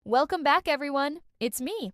Welcome back, everyone. It's me.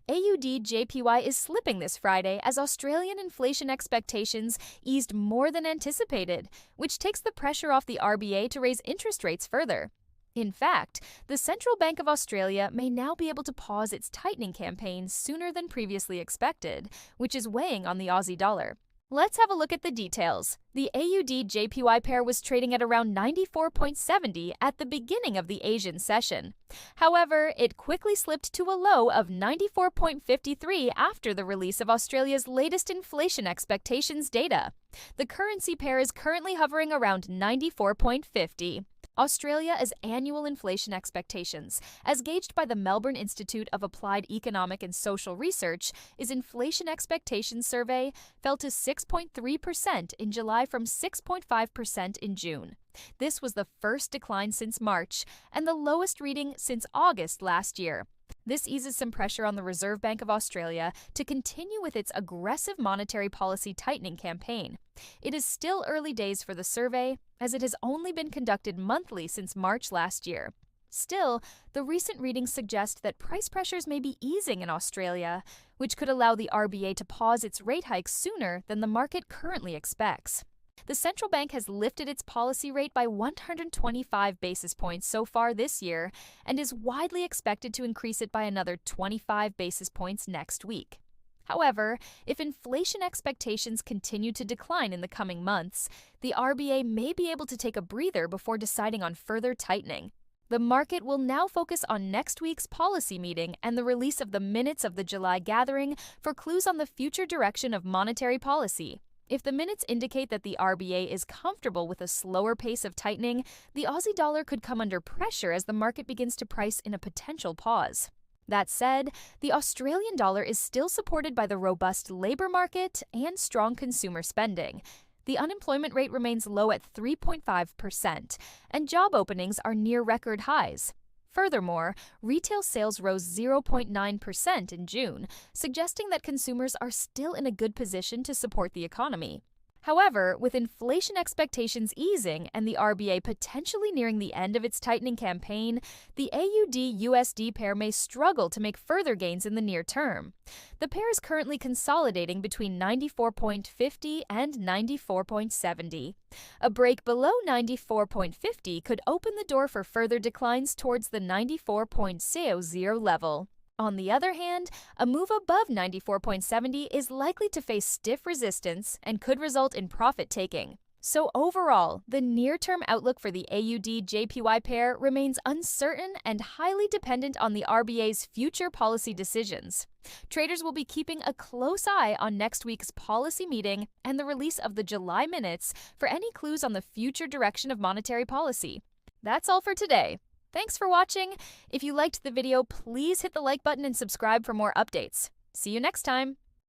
AUD JPY is slipping this Friday as Australian inflation expectations eased more than anticipated, which takes the pressure off the RBA to raise interest rates further. In fact, the Central Bank of Australia may now be able to pause its tightening campaign sooner than previously expected, which is weighing on the Aussie dollar. Let's have a look at the details. The AUD JPY pair was trading at around 94.70 at the beginning of the Asian session. However, it quickly slipped to a low of 94.53 after the release of Australia's latest inflation expectations data. The currency pair is currently hovering around 94.50. Australia's annual inflation expectations, as gauged by the Melbourne Institute of Applied Economic and Social Research, its inflation expectations survey fell to 6.3% in July from 6.5% in June. This was the first decline since March and the lowest reading since August last year. This eases some pressure on the Reserve Bank of Australia to continue with its aggressive monetary policy tightening campaign. It is still early days for the survey, as it has only been conducted monthly since March last year. Still, the recent readings suggest that price pressures may be easing in Australia, which could allow the RBA to pause its rate hikes sooner than the market currently expects. The central bank has lifted its policy rate by 125 basis points so far this year and is widely expected to increase it by another 25 basis points next week. However, if inflation expectations continue to decline in the coming months, the RBA may be able to take a breather before deciding on further tightening. The market will now focus on next week's policy meeting and the release of the minutes of the July gathering for clues on the future direction of monetary policy. If the minutes indicate that the RBA is comfortable with a slower pace of tightening, the Aussie dollar could come under pressure as the market begins to price in a potential pause. That said, the Australian dollar is still supported by the robust labor market and strong consumer spending. The unemployment rate remains low at 3.5%, and job openings are near record highs. Furthermore, retail sales rose 0.9% in June, suggesting that consumers are still in a good position to support the economy. However, with inflation expectations easing and the RBA potentially nearing the end of its tightening campaign, the AUD-USD pair may struggle to make further gains in the near term. The pair is currently consolidating between 94.50 and 94.70. A break below 94.50 could open the door for further declines towards the 94.00 level. On the other hand, a move above 94.70 is likely to face stiff resistance and could result in profit-taking. So overall, the near-term outlook for the AUD-JPY pair remains uncertain and highly dependent on the RBA's future policy decisions. Traders will be keeping a close eye on next week's policy meeting and the release of the July minutes for any clues on the future direction of monetary policy. That's all for today. Thanks for watching. If you liked the video, please hit the like button and subscribe for more updates. See you next time.